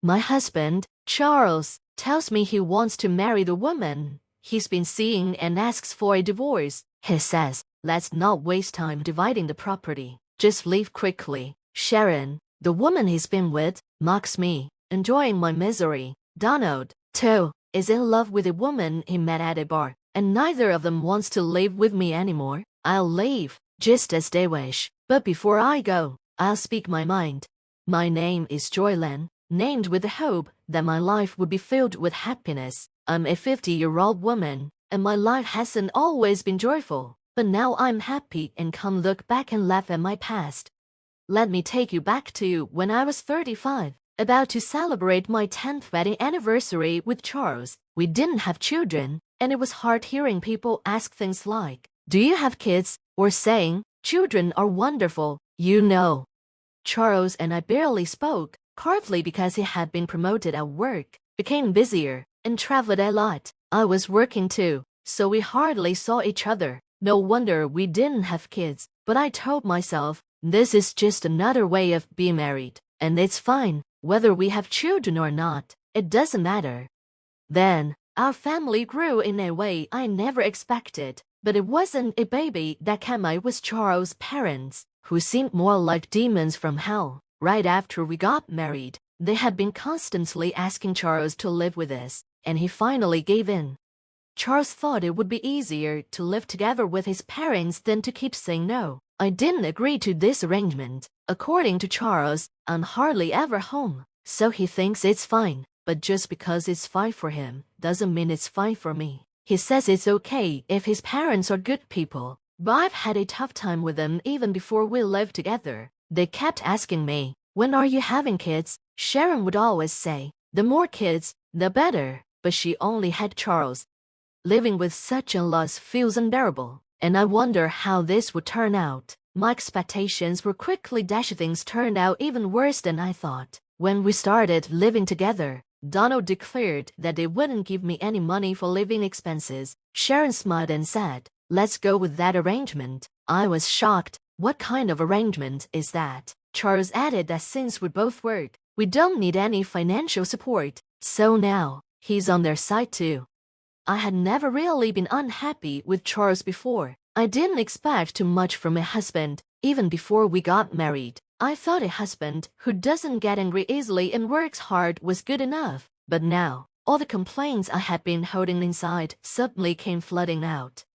My husband, Charles, tells me he wants to marry the woman he's been seeing and asks for a divorce. He says, let's not waste time dividing the property. Just leave quickly. Sharon, the woman he's been with, mocks me, enjoying my misery. Donald, too, is in love with a woman he met at a bar, and neither of them wants to live with me anymore. I'll leave, just as they wish. But before I go, I'll speak my mind. My name is Joy Len, named with the hope that my life would be filled with happiness. I'm a 50-year-old woman, and my life hasn't always been joyful. But now I'm happy and can look back and laugh at my past. Let me take you back to when I was 35, about to celebrate my 10th wedding anniversary with Charles. We didn't have children, and it was hard hearing people ask things like, "Do you have kids?" or saying, "Children are wonderful, you know." Charles and I barely spoke, partly because he had been promoted at work, became busier, and traveled a lot. I was working too, so we hardly saw each other. No wonder we didn't have kids, but I told myself, this is just another way of being married, and it's fine, whether we have children or not, it doesn't matter. Then, our family grew in a way I never expected, but it wasn't a baby that came. It was Charles' parents, who seemed more like demons from hell. Right after we got married, they had been constantly asking Charles to live with us, and he finally gave in. Charles thought it would be easier to live together with his parents than to keep saying no. I didn't agree to this arrangement. According to Charles, I'm hardly ever home, so he thinks it's fine. But just because it's fine for him doesn't mean it's fine for me. He says it's okay if his parents are good people, but I've had a tough time with them even before we lived together. They kept asking me, "When are you having kids?" Sharon would always say, "The more kids, the better," but she only had Charles. Living with such in-laws feels unbearable, and I wonder how this would turn out. My expectations were quickly dashed. Things turned out even worse than I thought. When we started living together, Donald declared that they wouldn't give me any money for living expenses. Sharon smiled and said, "Let's go with that arrangement." I was shocked. What kind of arrangement is that? Charles added that since we both work, we don't need any financial support, so now he's on their side too. I had never really been unhappy with Charles before. I didn't expect too much from a husband, even before we got married. I thought a husband who doesn't get angry easily and works hard was good enough. But now, all the complaints I had been holding inside suddenly came flooding out.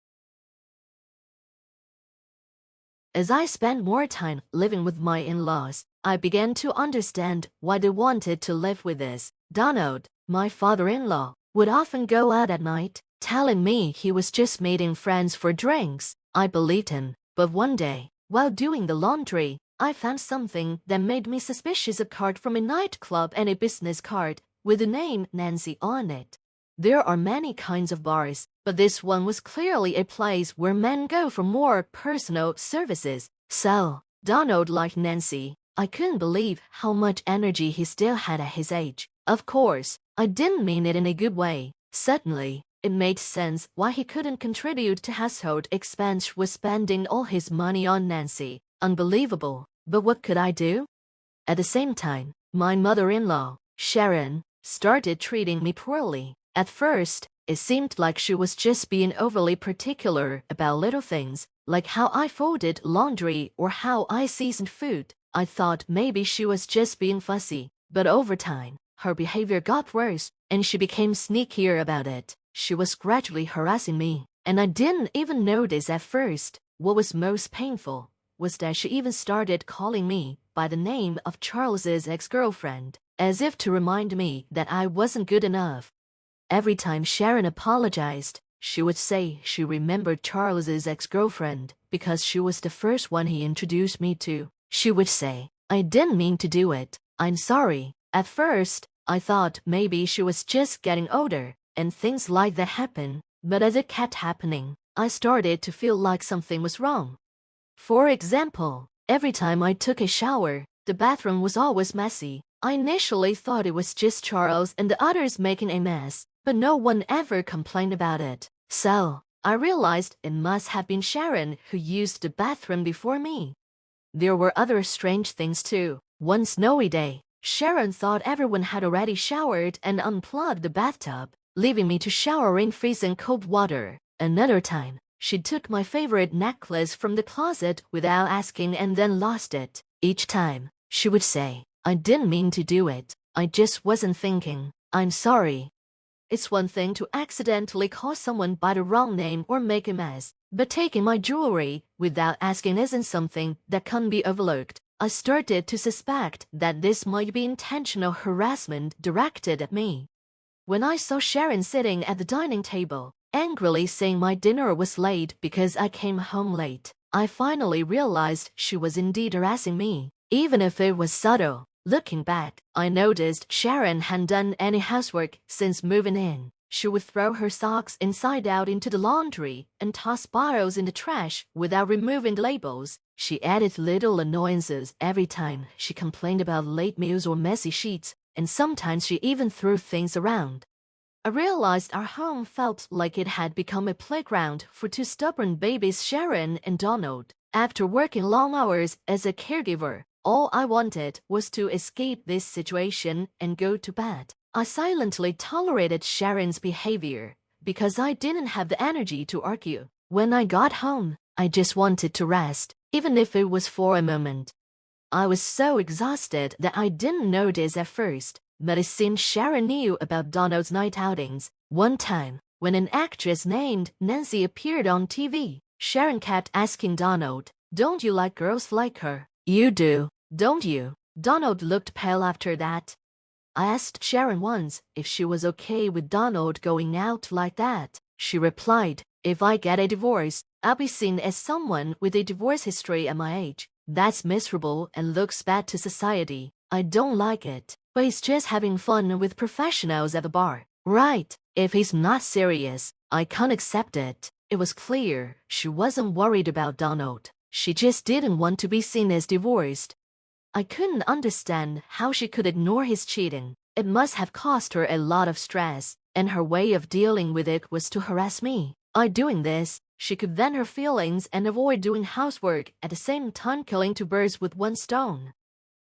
As I spent more time living with my in-laws, I began to understand why they wanted to live with us. Donald, my father-in-law, would often go out at night, telling me he was just meeting friends for drinks. I believed him, but one day, while doing the laundry, I found something that made me suspicious: a card from a nightclub and a business card with the name Nancy on it. There are many kinds of bars, but this one was clearly a place where men go for more personal services. So, Donald liked Nancy. I couldn't believe how much energy he still had at his age. Of course, I didn't mean it in a good way. Suddenly, it made sense why he couldn't contribute to household expense with spending all his money on Nancy. Unbelievable, but what could I do? At the same time, my mother-in-law, Sharon, started treating me poorly. At first, it seemed like she was just being overly particular about little things, like how I folded laundry or how I seasoned food. I thought maybe she was just being fussy, but over time, her behavior got worse, and she became sneakier about it. She was gradually harassing me, and I didn't even notice at first. What was most painful was that she even started calling me by the name of Charles's ex-girlfriend, as if to remind me that I wasn't good enough. Every time Sharon apologized, she would say she remembered Charles's ex-girlfriend because she was the first one he introduced me to. She would say, "I didn't mean to do it. I'm sorry." At first, I thought maybe she was just getting older, and things like that happen, but as it kept happening, I started to feel like something was wrong. For example, every time I took a shower, the bathroom was always messy. I initially thought it was just Charles and the others making a mess, but no one ever complained about it. So, I realized it must have been Sharon who used the bathroom before me. There were other strange things too. One snowy day, Sharon thought everyone had already showered and unplugged the bathtub, leaving me to shower in freezing cold water. Another time, she took my favorite necklace from the closet without asking and then lost it. Each time, she would say, "I didn't mean to do it. I just wasn't thinking. I'm sorry." It's one thing to accidentally call someone by the wrong name or make a mess, but taking my jewelry without asking isn't something that can be overlooked. I started to suspect that this might be intentional harassment directed at me. When I saw Sharon sitting at the dining table, angrily saying my dinner was late because I came home late, I finally realized she was indeed harassing me, even if it was subtle. Looking back, I noticed Sharon hadn't done any housework since moving in. She would throw her socks inside out into the laundry and toss bottles in the trash without removing the labels. She added little annoyances every time she complained about late meals or messy sheets, and sometimes she even threw things around. I realized our home felt like it had become a playground for two stubborn babies, Sharon and Donald. After working long hours as a caregiver, all I wanted was to escape this situation and go to bed. I silently tolerated Sharon's behavior because I didn't have the energy to argue. When I got home, I just wanted to rest, even if it was for a moment. I was so exhausted that I didn't notice at first, but it seemed Sharon knew about Donald's night outings. One time, when an actress named Nancy appeared on TV, Sharon kept asking Donald, "Don't you like girls like her?" "You do, don't you?" Donald looked pale after that. I asked Sharon once if she was okay with Donald going out like that. She replied, "If I get a divorce, I'll be seen as someone with a divorce history at my age. That's miserable and looks bad to society. I don't like it, but he's just having fun with professionals at the bar." Right, if he's not serious, I can't accept it. It was clear she wasn't worried about Donald. She just didn't want to be seen as divorced. I couldn't understand how she could ignore his cheating. It must have caused her a lot of stress, and her way of dealing with it was to harass me. By doing this, she could vent her feelings and avoid doing housework, at the same time killing two birds with one stone.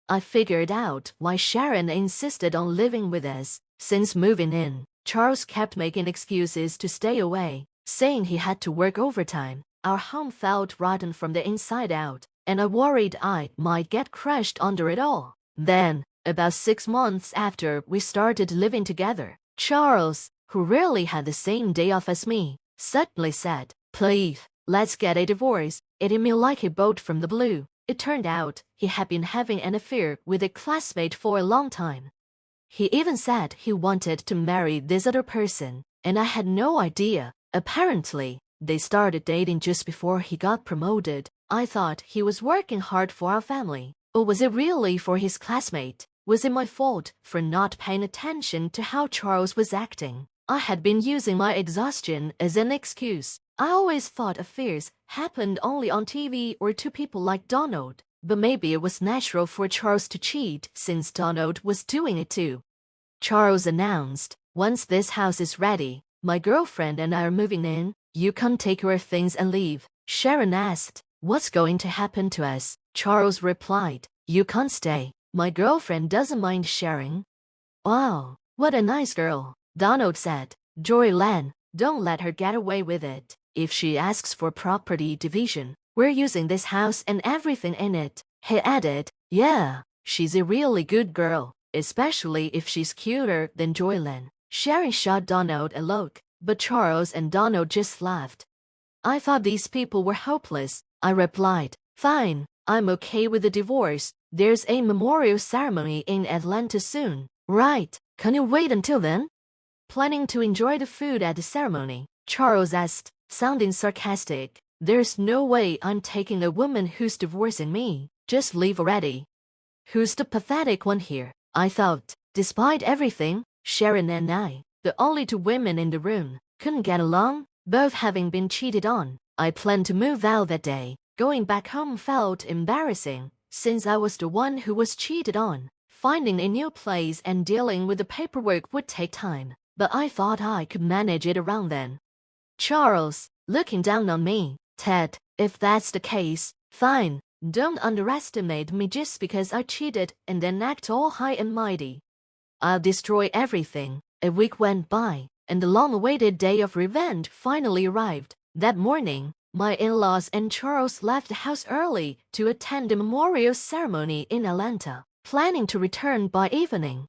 I figured out why Sharon insisted on living with us. Since moving in, Charles kept making excuses to stay away, saying he had to work overtime. Our home felt rotten from the inside out, and I worried I might get crushed under it all. Then, about 6 months after we started living together, Charles, who rarely had the same day off as me, suddenly said, "Please, let's get a divorce." It hit me like a bolt from the blue. It turned out he had been having an affair with a classmate for a long time. He even said he wanted to marry this other person, and I had no idea. Apparently, they started dating just before he got promoted. I thought he was working hard for our family. Or was it really for his classmate? Was it my fault for not paying attention to how Charles was acting? I had been using my exhaustion as an excuse. I always thought affairs happened only on TV or to people like Donald. But maybe it was natural for Charles to cheat since Donald was doing it too. Charles announced, "Once this house is ready, my girlfriend and I are moving in. You can take your things and leave." Sharon asked, "What's going to happen to us?" Charles replied, "You can't stay. My girlfriend doesn't mind sharing." "Wow, what a nice girl," Donald said. "Joy Len, don't let her get away with it. If she asks for property division, we're using this house and everything in it." He added, "Yeah, she's a really good girl, especially if she's cuter than Joy Len." Sharon shot Donald a look, but Charles and Donald just laughed. "I thought these people were hopeless." I replied, "Fine, I'm okay with the divorce. There's a memorial ceremony in Atlanta soon." "Right, can you wait until then?" Planning to enjoy the food at the ceremony, Charles asked, sounding sarcastic. "There's no way I'm taking a woman who's divorcing me. Just leave already." Who's the pathetic one here? I thought. Despite everything, Sharon and I, the only two women in the room, couldn't get along, both having been cheated on. I planned to move out that day. Going back home felt embarrassing, since I was the one who was cheated on. Finding a new place and dealing with the paperwork would take time, but I thought I could manage it around then. Charles, looking down on me, "Ted, if that's the case, fine. Don't underestimate me just because I cheated and then act all high and mighty. I'll destroy everything. A week went by, and the long-awaited day of revenge finally arrived. That morning, my in-laws and Charles left the house early to attend the memorial ceremony in Atlanta, planning to return by evening.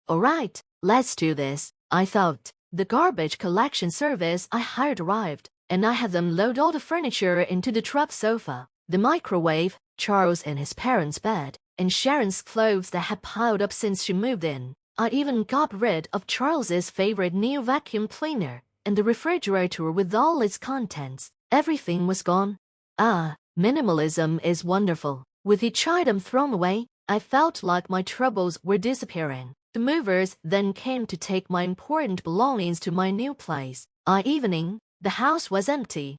All right, let's do this, I thought. The garbage collection service I hired arrived, and I had them load all the furniture into the truck sofa, the microwave, Charles and his parents' bed, and Sharon's clothes that had piled up since she moved in. I even got rid of Charles's favorite new vacuum cleaner, and the refrigerator with all its contents. Everything was gone. Minimalism is wonderful. With each item thrown away, I felt like my troubles were disappearing. The movers then came to take my important belongings to my new place. Evening, the house was empty.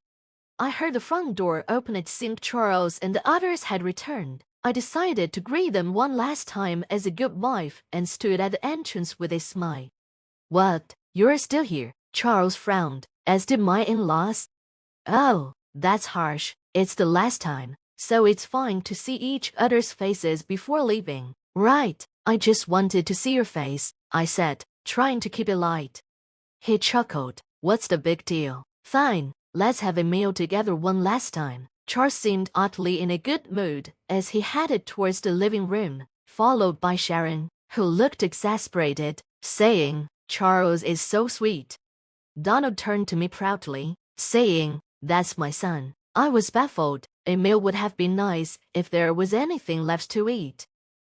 I heard the front door open. It seemed Charles and the others had returned. I decided to greet them one last time as a good wife and stood at the entrance with a smile. What? You're still here? Charles frowned, as did my in-laws. Oh, that's harsh. It's the last time, so it's fine to see each other's faces before leaving. Right, I just wanted to see your face, I said, trying to keep it light. He chuckled. What's the big deal? Fine, let's have a meal together one last time. Charles seemed oddly in a good mood as he headed towards the living room, followed by Sharon, who looked exasperated, saying, Charles is so sweet. Donald turned to me proudly, saying, That's my son. I was baffled. A meal would have been nice if there was anything left to eat.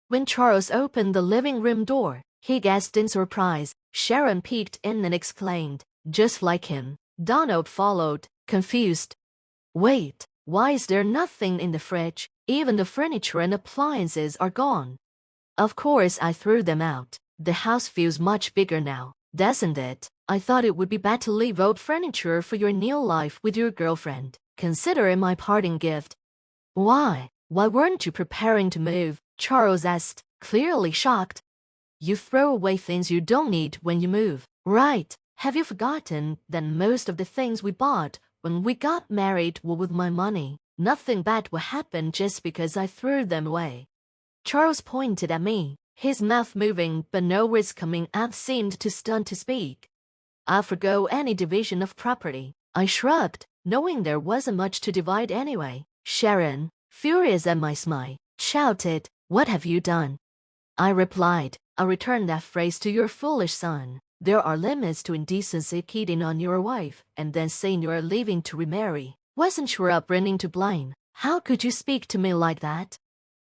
When Charles opened the living room door, he gasped in surprise. Sharon peeked in and exclaimed, Just like him. Donald followed, confused. Wait, why is there nothing in the fridge? Even the furniture and appliances are gone. Of course I threw them out. The house feels much bigger now, doesn't it? I thought it would be bad to leave old furniture for your new life with your girlfriend. Consider it my parting gift. Why weren't you preparing to move? Charles asked, clearly shocked. You throw away things you don't need when you move, right? Have you forgotten that most of the things we bought when we got married were with my money? Nothing bad will happen just because I threw them away. Charles pointed at me, his mouth moving but no words coming out. Seemed too stunned to speak. I'll forgo any division of property. I shrugged, knowing there wasn't much to divide anyway. Sharon, furious at my smile, shouted, What have you done? I replied, I'll return that phrase to your foolish son. There are limits to indecency. Cheating on your wife and then saying you're leaving to remarry. Wasn't your upbringing to blame? How could you speak to me like that?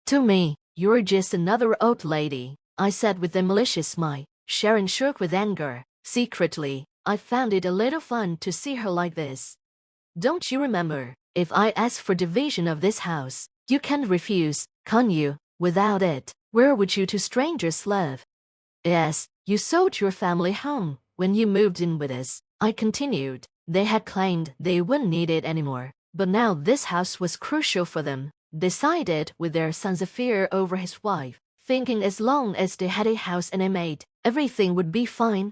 To me, you're just another old lady, I said with a malicious smile. Sharon shook with anger. Secretly, I found it a little fun to see her like this. Don't you remember, if I ask for division of this house, you can't refuse, can you? Without it, where would you two strangers live? Yes, you sold your family home when you moved in with us, I continued. They had claimed they wouldn't need it anymore, but now this house was crucial for them. Decided with their son's affair over his wife, thinking as long as they had a house and a maid, everything would be fine.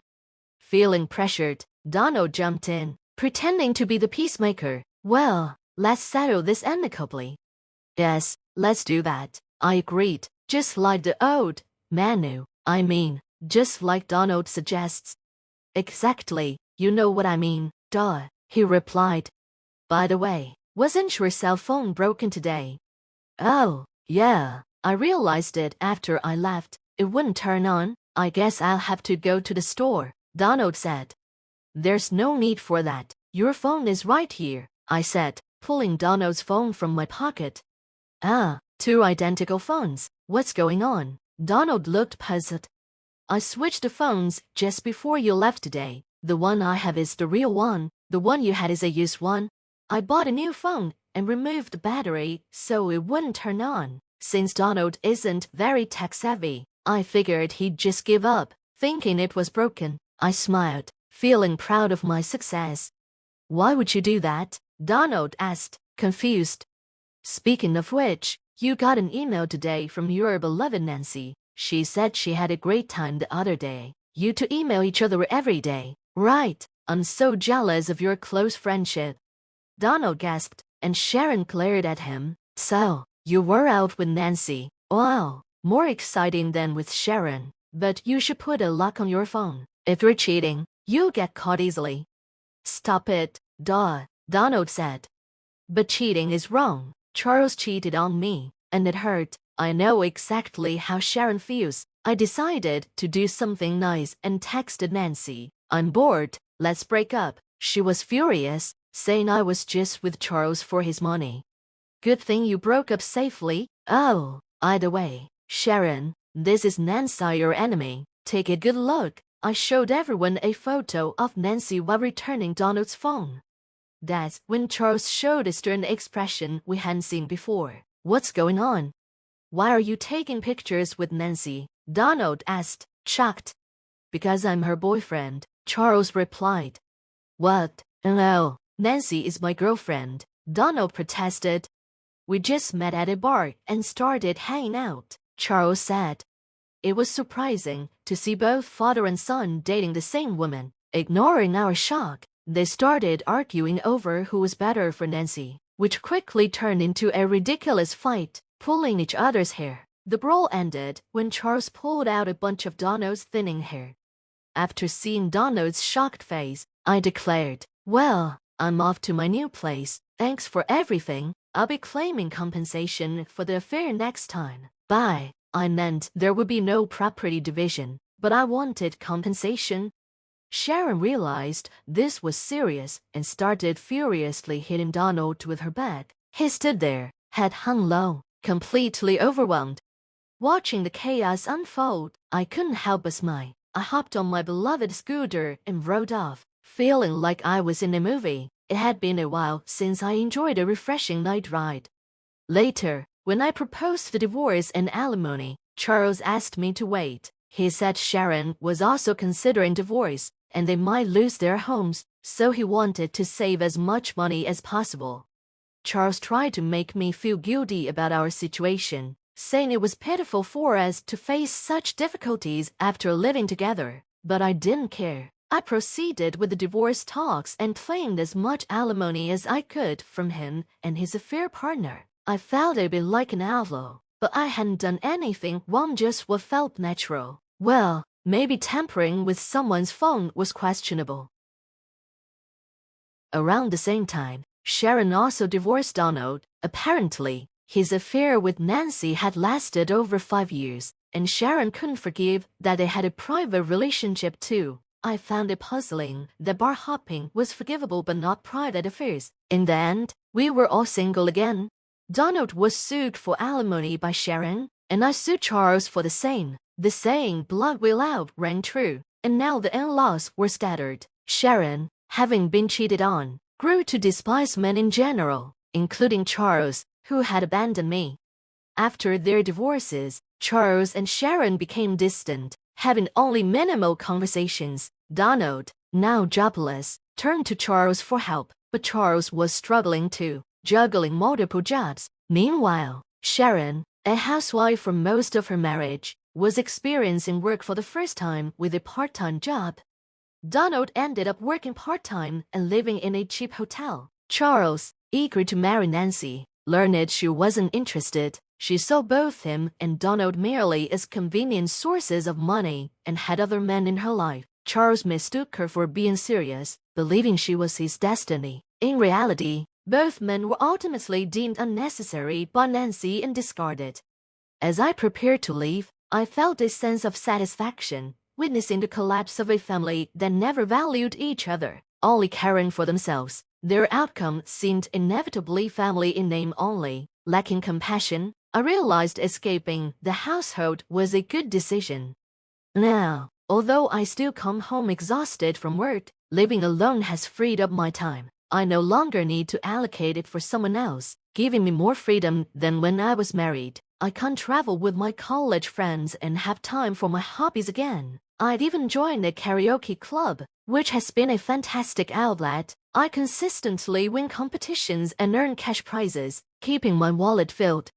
Feeling pressured, Donald jumped in, pretending to be the peacemaker. Well, let's settle this amicably. Yes, let's do that, I agreed, just like the old Manu. I mean, just like Donald suggests. Exactly, you know what I mean, duh, he replied. By the way, wasn't your cell phone broken today? Oh, yeah, I realized it after I left. It wouldn't turn on. I guess I'll have to go to the store, Donald said. There's no need for that. Your phone is right here, I said, pulling Donald's phone from my pocket. Two identical phones. What's going on? Donald looked puzzled. I switched the phones just before you left today. The one I have is the real one. The one you had is a used one. I bought a new phone and removed the battery so it wouldn't turn on. Since Donald isn't very tech-savvy, I figured he'd just give up, thinking it was broken. I smiled, feeling proud of my success. Why would you do that? Donald asked, confused. Speaking of which, you got an email today from your beloved Nancy. She said she had a great time the other day. You two email each other every day, right? I'm so jealous of your close friendship. Donald gasped. and Sharon glared at him. So, you were out with Nancy. Wow, more exciting than with Sharon. But you should put a lock on your phone. If you're cheating, you'll get caught easily. Stop it, duh, Donald said. But cheating is wrong. Charles cheated on me, and it hurt. I know exactly how Sharon feels. I decided to do something nice and texted Nancy. I'm bored, let's break up. She was furious, saying I was just with Charles for his money. Good thing you broke up safely. Oh, either way, Sharon, this is Nancy, your enemy. Take a good look. I showed everyone a photo of Nancy while returning Donald's phone. That's when Charles showed a stern expression we hadn't seen before. What's going on? Why are you taking pictures with Nancy? Donald asked, shocked. Because I'm her boyfriend, Charles replied. What? No, Nancy is my girlfriend, Donald protested. We just met at a bar and started hanging out, Charles said. It was surprising to see both father and son dating the same woman. Ignoring our shock, they started arguing over who was better for Nancy, which quickly turned into a ridiculous fight, pulling each other's hair. The brawl ended when Charles pulled out a bunch of Donald's thinning hair. After seeing Donald's shocked face, I declared, well, I'm off to my new place. Thanks for everything. I'll be claiming compensation for the affair next time. Bye. I meant there would be no property division, but I wanted compensation. Sharon realized this was serious and started furiously hitting Donald with her bag. He stood there, head hung low, completely overwhelmed. Watching the chaos unfold, I couldn't help but smile. I hopped on my beloved scooter and rode off, feeling like I was in a movie. It had been a while since I enjoyed a refreshing night ride. Later, when I proposed the divorce and alimony, Charles asked me to wait. He said Sharon was also considering divorce, and they might lose their homes, so he wanted to save as much money as possible. Charles tried to make me feel guilty about our situation, saying it was pitiful for us to face such difficulties after living together, but I didn't care. I proceeded with the divorce talks and claimed as much alimony as I could from him and his affair partner. I felt a bit like an outlaw, but I hadn't done anything wrong, just what felt natural. Well, maybe tampering with someone's phone was questionable. Around the same time, Sharon also divorced Donald. Apparently, his affair with Nancy had lasted over 5 years, and Sharon couldn't forgive that they had a private relationship too. I found it puzzling that bar hopping was forgivable but not private affairs. In the end, we were all single again. Donald was sued for alimony by Sharon, and I sued Charles for the same. The saying "blood will out" rang true, and now the in-laws were scattered. Sharon, having been cheated on, grew to despise men in general, including Charles, who had abandoned me. After their divorces, Charles and Sharon became distant, having only minimal conversations. Donald, now jobless, turned to Charles for help, but Charles was struggling too, juggling multiple jobs. Meanwhile, Sharon, a housewife for most of her marriage, was experiencing work for the first time with a part-time job. Donald ended up working part-time and living in a cheap hotel. Charles, eager to marry Nancy, learned she wasn't interested. She saw both him and Donald merely as convenient sources of money and had other men in her life. Charles mistook her for being serious, believing she was his destiny. In reality, both men were ultimately deemed unnecessary by Nancy and discarded. As I prepared to leave, I felt a sense of satisfaction, witnessing the collapse of a family that never valued each other, only caring for themselves. Their outcome seemed inevitably family in name only, lacking compassion. I realized escaping the household was a good decision. Now, although I still come home exhausted from work, living alone has freed up my time. I no longer need to allocate it for someone else, giving me more freedom than when I was married. I can travel with my college friends and have time for my hobbies again. I'd even joined a karaoke club, which has been a fantastic outlet. I consistently win competitions and earn cash prizes, keeping my wallet filled.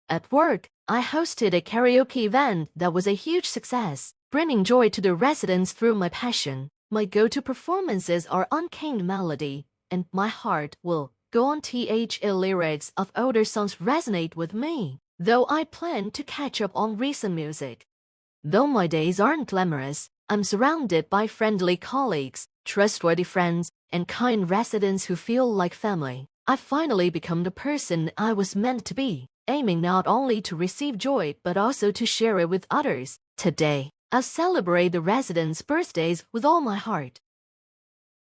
At work, I hosted a karaoke event that was a huge success, bringing joy to the residents through my passion. My go-to performances are Uncanny Melody and My Heart Will Go on. The lyrics of older songs resonate with me, though I plan to catch up on recent music. Though my days aren't glamorous, I'm surrounded by friendly colleagues, trustworthy friends, and kind residents who feel like family. I've finally become the person I was meant to be, aiming not only to receive joy but also to share it with others. Today, I'll celebrate the residents' birthdays with all my heart.